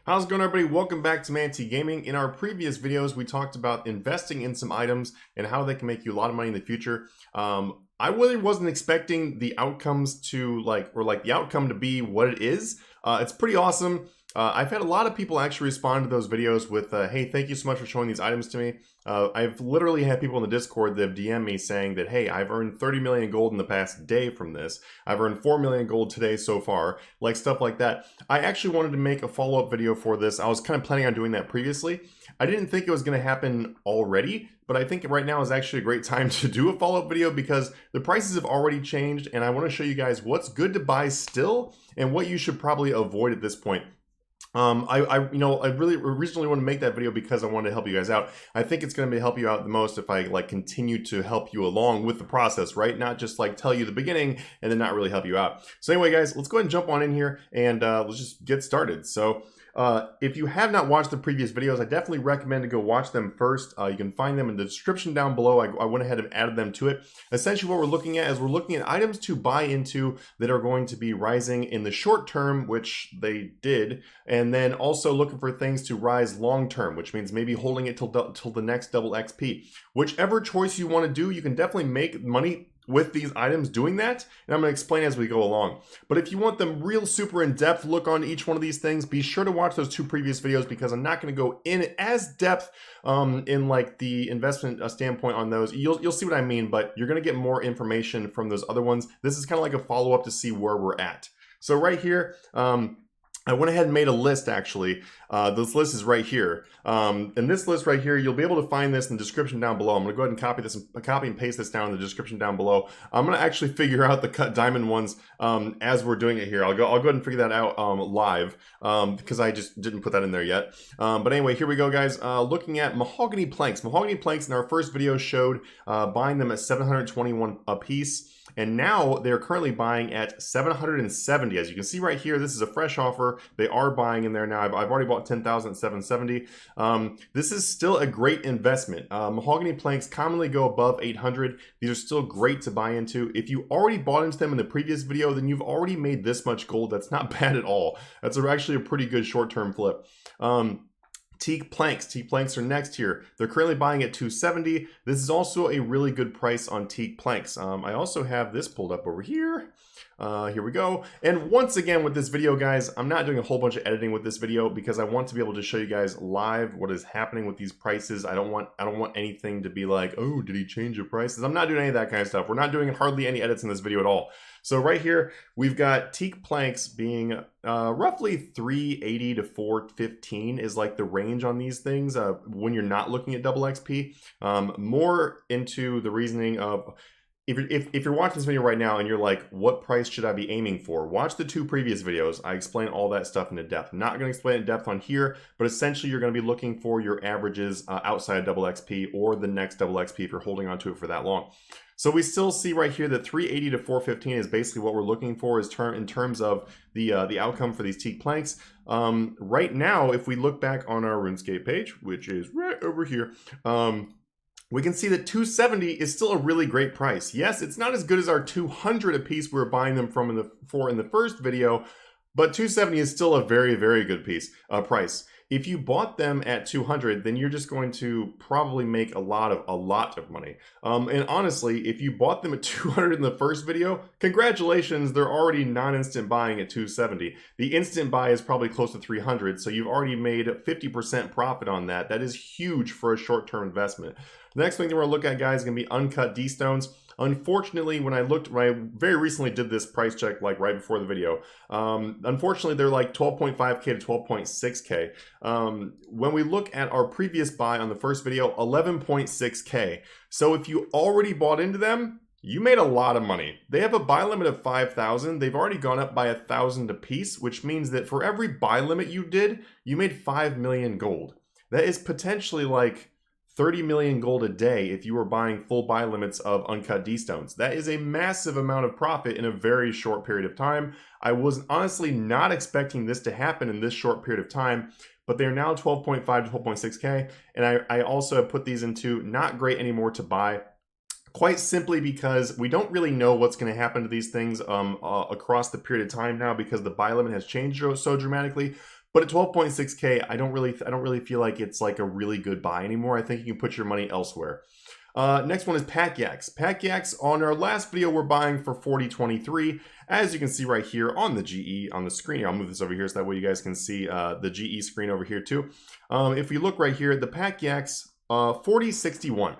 How's it going, everybody? Welcome back to Manatee Gaming. In our previous videos, we talked about investing in some items and how they can make you a lot of money in the future. I really wasn't expecting the outcomes to the outcome to be what it is. It's pretty awesome. I've had a lot of people actually respond to those videos with, hey, thank you so much for showing these items to me. I've literally had people in the Discord that have DM'd me saying that, hey, I've earned 30 million gold in the past day from this. I've earned 4 million gold today so far, like stuff like that. I actually wanted to make a follow-up video for this. I was kind of planning on doing that previously. I didn't think it was going to happen already, but I think right now is actually a great time to do a follow-up video because the prices have already changed, and I want to show you guys what's good to buy still and what you should probably avoid at this point. I really originally want to make that video because I wanted to help you guys out. I think it's going to help you out the most if I continue to help you along with the process, right? Not just tell you the beginning and then not really help you out. So anyway, guys, let's go ahead and jump on in here and let's just get started. So if you have not watched the previous videos, I definitely recommend to go watch them first. You can find them in the description down below. I went ahead and added them to it. Essentially what we're looking at is we're looking at items to buy into that are going to be rising in the short term, which they did, and then also looking for things to rise long term, which means maybe holding it till the next double XP. Whichever choice you want to do, you can definitely make money with these items doing that, and I'm going to explain as we go along. But if you want the real super in-depth look on each one of these things, be sure to watch those two previous videos because I'm not going to go in as depth in the investment standpoint on those. You'll see what I mean, but you're going to get more information from those other ones. This is kind of like a follow-up to see where we're at. So right here, I went ahead and made a list actually. This list is right here. And this list right here, you'll be able to find this in the description down below. I'm gonna go ahead and copy and paste this down in the description down below. I'm gonna actually figure out the cut diamond ones as we're doing it here. I'll go ahead and figure that out live because I just didn't put that in there yet. But anyway, here we go, guys. Looking at mahogany planks. Mahogany planks in our first video showed buying them at 721 a piece. And now they're currently buying at 770. As you can see right here, this is a fresh offer. They are buying in there now. I've already bought 10,000 at 770. This is still a great investment. Mahogany planks commonly go above 800. These are still great to buy into. If you already bought into them in the previous video, then you've already made this much gold. That's not bad at all. That's actually a pretty good short-term flip. Teak planks. Teak planks are next here. They're currently buying at 270. This is also a really good price on teak planks. I also have this pulled up over here. Here we go. And once again with this video, guys, I'm not doing a whole bunch of editing with this video because I want to be able to show you guys live what is happening with these prices. I don't want anything to be like, oh, did he change the prices? I'm not doing any of that kind of stuff. We're not doing hardly any edits in this video at all. So right here, we've got teak planks being roughly 380 to 415 is like the range on these things when you're not looking at double XP. More into the reasoning of if you're watching this video right now and you're like, what price should I be aiming for? Watch the two previous videos. I explain all that stuff into depth. I'm not going to explain it in depth on here, but essentially you're going to be looking for your averages outside of double XP or the next double XP if you're holding on to it for that long. So we still see right here that 380 to 415 is basically what we're looking for in terms of the outcome for these teak planks. Right now, if we look back on our Runescape page, which is right over here, we can see that 270 is still a really great price. Yes, it's not as good as our 200 a piece we were buying them in the first video, but 270 is still a very, very good price. If you bought them at 200, then you're just going to probably make a lot of money. And honestly, if you bought them at 200 in the first video, congratulations, they're already non-instant buying at 270. The instant buy is probably close to 300, so you've already made 50% profit on that. That is huge for a short-term investment. The next thing that we're gonna look at, guys, is gonna be uncut D stones. Unfortunately, when I very recently did this price check right before the video. Unfortunately, they're like 12.5K to 12.6K. When we look at our previous buy on the first video, 11.6K. So if you already bought into them, you made a lot of money. They have a buy limit of 5,000. They've already gone up by 1,000 a piece, which means that for every buy limit you did, you made 5 million gold. That is potentially like 30 million gold a day if you were buying full buy limits of uncut D stones. That is a massive amount of profit in a very short period of time. I was honestly not expecting this to happen in this short period of time, but they're now 12.5 to 12.6K. And I also have put these into not great anymore to buy. Quite simply because we don't really know what's going to happen to these things across the period of time now because the buy limit has changed so dramatically. But at 12.6K, I don't really feel like it's like a really good buy anymore. I think you can put your money elsewhere. Next one is Pack Yaks. Pack Yaks, on our last video, we're buying for 40.23. As you can see right here on the GE on the screen. I'll move this over here so that way you guys can see the GE screen over here too. If we look right here, the Pack Yaks, 40.61.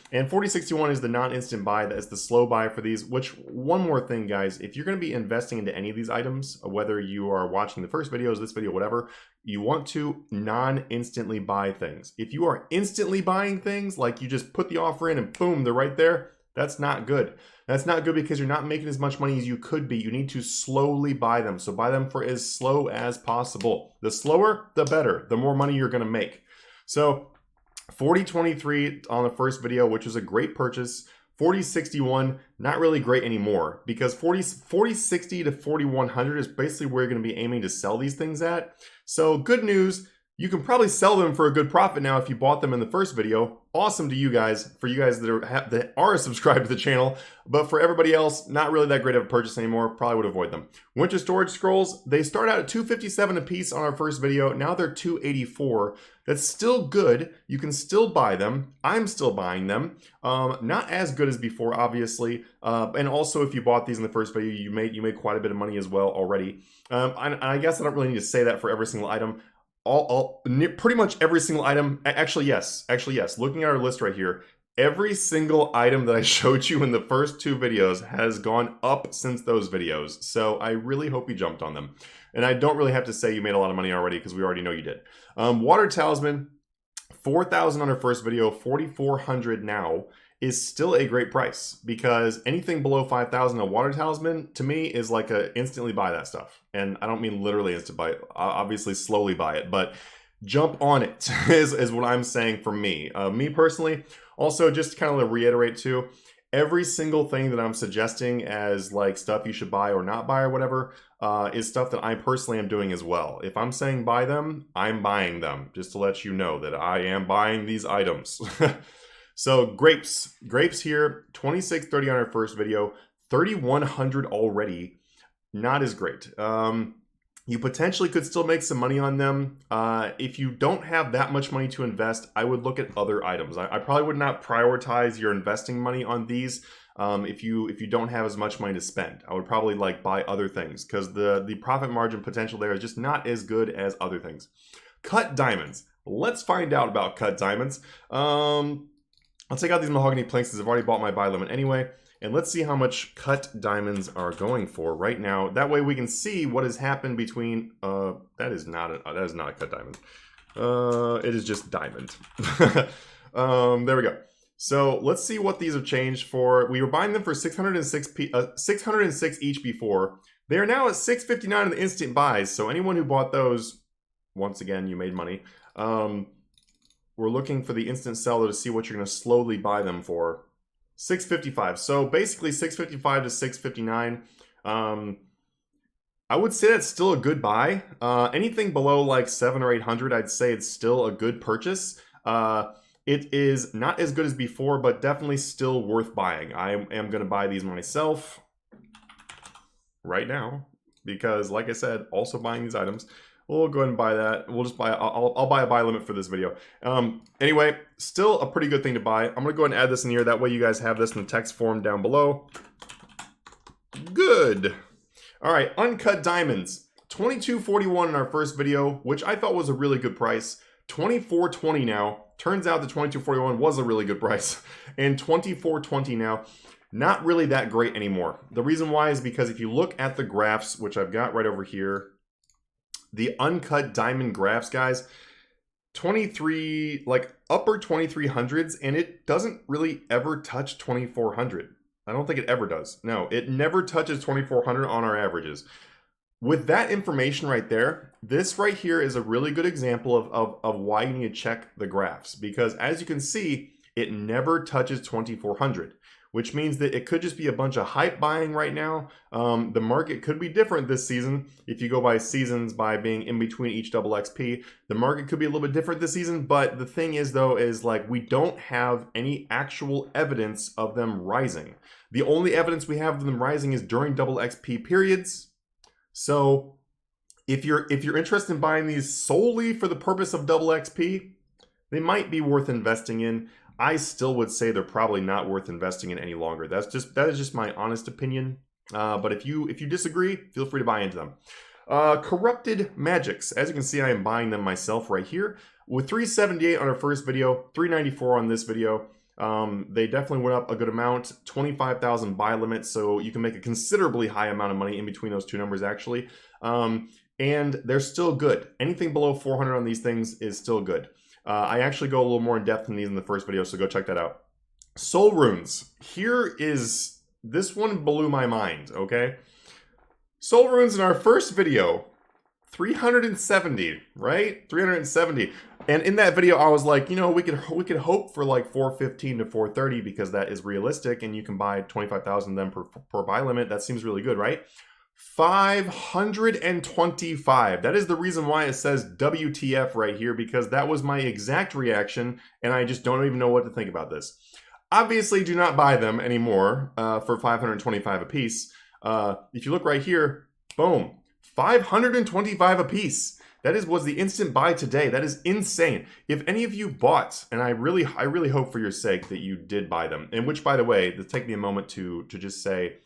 And 40.61 is the non-instant buy. That is the slow buy for these, which, one more thing, guys, if you're going to be investing into any of these items, whether you are watching the first videos, this video, whatever, you want to non-instantly buy things. If you are instantly buying things, like you just put the offer in and boom, they're right there, that's not good. That's not good because you're not making as much money as you could be. You need to slowly buy them. So buy them for as slow as possible. The slower, the better. The more money you're going to make. So 40.23 on the first video, which was a great purchase. 40.61, not really great anymore, because 40.60 to 4100 is basically where you're going to be aiming to sell these things at. So good news, you can probably sell them for a good profit now if you bought them in the first video. Awesome to you guys, for you guys that are subscribed to the channel. But for everybody else, not really that great of a purchase anymore. Probably would avoid them. Winter Storage Scrolls, they start out at 257 a piece on our first video. Now they're 284. That's still good. You can still buy them. I'm still buying them. Not as good as before, obviously. And also, if you bought these in the first video, you made quite a bit of money as well already. I guess I don't really need to say that for every single item. Pretty much every single item, actually yes, looking at our list right here, every single item that I showed you in the first two videos has gone up since those videos, so I really hope you jumped on them. And I don't really have to say you made a lot of money already, because we already know you did. Water Talisman, 4,000 on our first video, 4,400 now, is still a great price, because anything below 5,000 a Water Talisman to me is like a instantly buy that stuff. And I don't mean literally instant buy it, obviously slowly buy it, but jump on it is what I'm saying for me. Me personally, also just to kind of reiterate too, every single thing that I'm suggesting as like stuff you should buy or not buy or whatever is stuff that I personally am doing as well. If I'm saying buy them, I'm buying them, just to let you know that I am buying these items. So grapes here, 26.30 on our first video, 3,100 already, not as great. You potentially could still make some money on them. If you don't have that much money to invest, I would look at other items. I probably would not prioritize your investing money on these if you don't have as much money to spend. I would probably like buy other things, because the profit margin potential there is just not as good as other things. Cut diamonds. Let's find out about cut diamonds. I'll take out these mahogany planks because I've already bought my buy limit anyway. And let's see how much cut diamonds are going for right now. That way we can see what has happened between, that is not a cut diamond. It is just diamond. There we go. So let's see what these have changed for. We were buying them for 606 each before. They are now at 659 in the instant buys. So anyone who bought those, once again, you made money. We're looking for the instant seller to see what you're going to slowly buy them for. 655. So basically 655 to 659. I would say that's still a good buy. Anything below like 700 or 800, I'd say it's still a good purchase. It is not as good as before, but definitely still worth buying. I am going to buy these myself right now because, like I said, also buying these items. We'll go ahead and buy that. We'll just buy, I'll buy a buy limit for this video. Anyway, still a pretty good thing to buy. I'm going to go ahead and add this in here. That way you guys have this in the text form down below. Good. All right, uncut diamonds. $22.41 in our first video, which I thought was a really good price. $24.20 now. Turns out the $22.41 was a really good price. And $24.20 now. Not really that great anymore. The reason why is because if you look at the graphs, which I've got right over here, the uncut diamond graphs, guys, 23, like upper 2300s, and it doesn't really ever touch 2400. I don't think it ever does. No, it never touches 2400 on our averages. With that information right there, this right here is a really good example of why you need to check the graphs, because as you can see, it never touches 2400. Which means that it could just be a bunch of hype buying right now. The market could be different this season. If you go by seasons, by being in between each double XP, the market could be a little bit different this season. But the thing is, though, is like we don't have any actual evidence of them rising. The only evidence we have of them rising is during double XP periods. So If you're interested in buying these solely for the purpose of double XP, they might be worth investing in. I still would say they're probably not worth investing in any longer. That is just my honest opinion. But if you disagree, feel free to buy into them. Corrupted Magics. As you can see, I am buying them myself right here. With 378 on our first video, 394 on this video. They definitely went up a good amount. 25,000 buy limit, so you can make a considerably high amount of money in between those two numbers actually. And they're still good. Anything below 400 on these things is still good. I actually go a little more in depth than these in the first video, so go check that out. Soul Runes. This one blew my mind, okay? Soul Runes in our first video, 370, right? 370. And in that video, I was like, you know, we could hope for like 415 to 430 because that is realistic, and you can buy 25,000 of them per buy limit. That seems really good, right? 525. That is the reason why it says WTF right here, because that was my exact reaction, and I just don't even know what to think about this. Obviously, do not buy them anymore for 525 a piece. If you look right here, boom, 525 a piece. That was the instant buy today. That is insane. If any of you bought, and I really hope for your sake that you did buy them, and which, by the way, let's take me a moment to just say,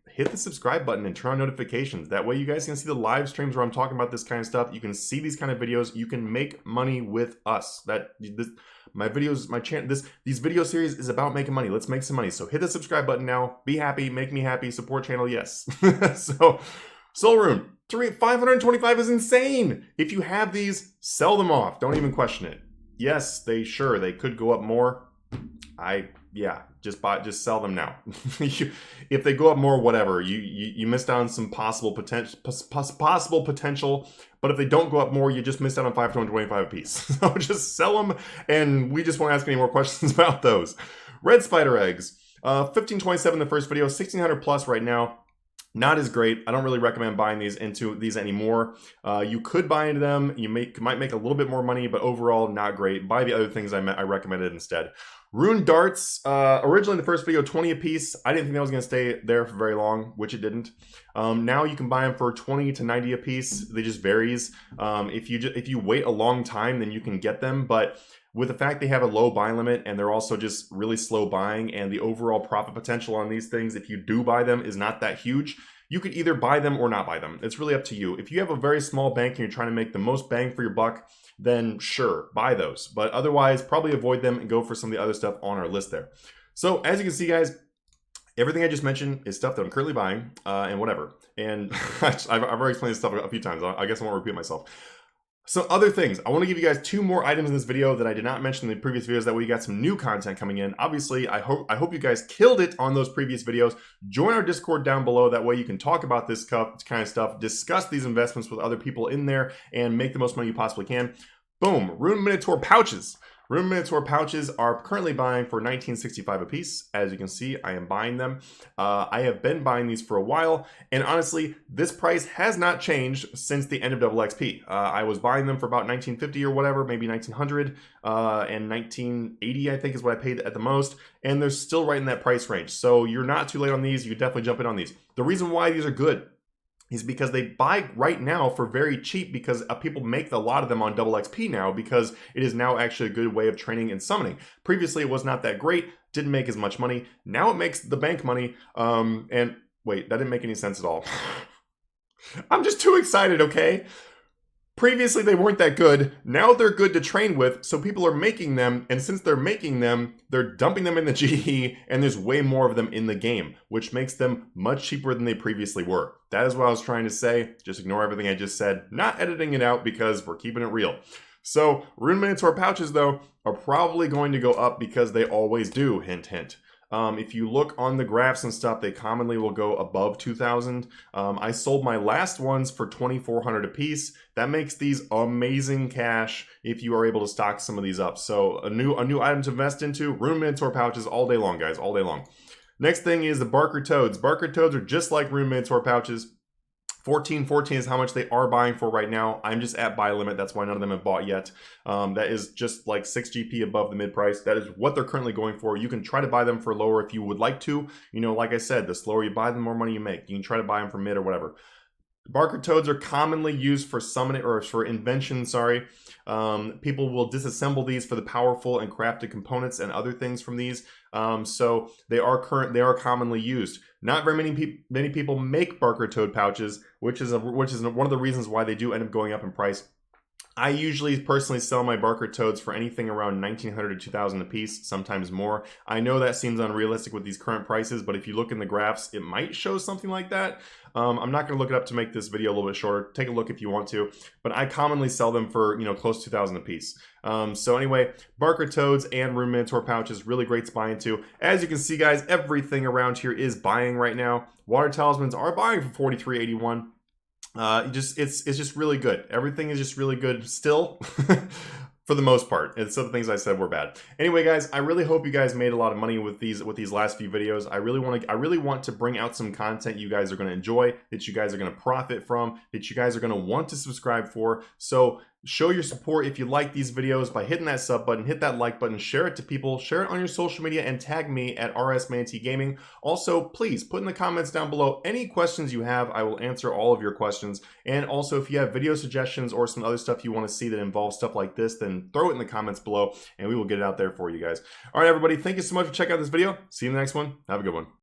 hit the subscribe button and turn on notifications. That way you guys can see the live streams where I'm talking about this kind of stuff. You can see these kind of videos. You can make money with us. These video series is about making money. Let's make some money. So hit the subscribe button now. Be happy, make me happy, support channel, yes. So Soul Rune, 525 is insane. If you have these, sell them off. Don't even question it. Yes, they could go up more. Yeah, just sell them now. If they go up more, whatever. You missed out on some possible potential. But if they don't go up more, you just missed out on 525 a piece. So just sell them, and we just won't ask any more questions about those. Red Spider Eggs, 1527 the first video, 1600 plus right now. Not as great. I don't really recommend buying these anymore. You could buy into them. You might make a little bit more money, but overall not great. Buy the other things I recommended instead. Rune Darts, originally in the first video, 20 a piece. I didn't think that was going to stay there for very long, which it didn't. Now you can buy them for 20 to 90 a piece. They just varies. If you wait a long time, then you can get them. But with the fact they have a low buy limit and they're also just really slow buying, and the overall profit potential on these things, if you do buy them, is not that huge, you could either buy them or not buy them. It's really up to you. If you have a very small bank and you're trying to make the most bang for your buck, then sure, buy those. But otherwise, probably avoid them and go for some of the other stuff on our list there. So as you can see, guys, everything I just mentioned is stuff that I'm currently buying and whatever. And I've already explained this stuff a few times. I guess I won't repeat myself. So other things, I want to give you guys 2 more items in this video that I did not mention in the previous videos. That way you got some new content coming in. Obviously, I hope you guys killed it on those previous videos. Join our Discord down below. That way you can talk about this kind of stuff, discuss these investments with other people in there, and make the most money you possibly can. Boom, Rune Minotaur pouches. Rune Minotaur pouches are currently buying for $19.65 a piece. As you can see, I am buying them. I have been buying these for a while, and honestly, this price has not changed since the end of Double XP. I was buying them for about $19.50 or whatever, maybe $1900, and $19.80 I think is what I paid at the most, and they're still right in that price range. So you're not too late on these. You could definitely jump in on these. The reason why these are good is because they buy right now for very cheap, because people make a lot of them on Double XP now, because it is now actually a good way of training and summoning. Previously, it was not that great, didn't make as much money. Now it makes the bank money, and wait, that didn't make any sense at all. I'm just too excited, okay? Previously, they weren't that good. Now they're good to train with, so people are making them, and since they're making them, they're dumping them in the GE, and there's way more of them in the game, which makes them much cheaper than they previously were. That is what I was trying to say. Just ignore everything I just said. Not editing it out, because we're keeping it real. So, Rune Minotaur pouches, though, are probably going to go up because they always do, hint, hint. If you look on the graphs and stuff, they commonly will go above 2,000. I sold my last ones for 2,400 a piece. That makes these amazing cash if you are able to stock some of these up. So a new item to invest into, Rune Minotaur pouches all day long, guys, all day long. Next thing is the Barker Toads. Barker Toads are just like Rune Minotaur pouches. 14.14 is how much they are buying for right now. I'm just at buy limit. That's why none of them have bought yet. That is just like 6 GP above the mid price. That is what they're currently going for. You can try to buy them for lower if you would like to. You know, like I said, the slower you buy, the more money you make. You can try to buy them for mid or whatever. Barker toads are commonly used for summoning or for invention, sorry. People will disassemble these for the powerful and crafted components and other things from these. So they are commonly used. Not very many people make Barker toad pouches, which is one of the reasons why they do end up going up in price. I usually personally sell my Barker toads for anything around 1,900 to 2,000 a piece, sometimes more. I know that seems unrealistic with these current prices, but if you look in the graphs, it might show something like that. I'm not going to look it up to make this video a little bit shorter. Take a look if you want to, but I commonly sell them for, close to 2,000 a piece. So anyway, Barker toads and Rune Minotaur pouches, really great to buy into. As you can see, guys, everything around here is buying right now. Water talismans are buying for $43.81. It's just really good. Everything is just really good still. For the most part, and some of the things I said were bad. Anyway, guys, I really hope you guys made a lot of money with these last few videos. I really want to bring out some content you guys are going to enjoy, that you guys are going to profit from, that you guys are going to want to subscribe for. So show your support if you like these videos by hitting that sub button, hit that like button, share it to people, share it on your social media, and tag me at RS Manatee Gaming. Also, please put in the comments down below any questions you have. I will answer all of your questions. And also, if you have video suggestions or some other stuff you want to see that involves stuff like this, then throw it in the comments below and we will get it out there for you guys. All right, everybody, thank you so much for checking out this video. See you in the next one. Have a good one.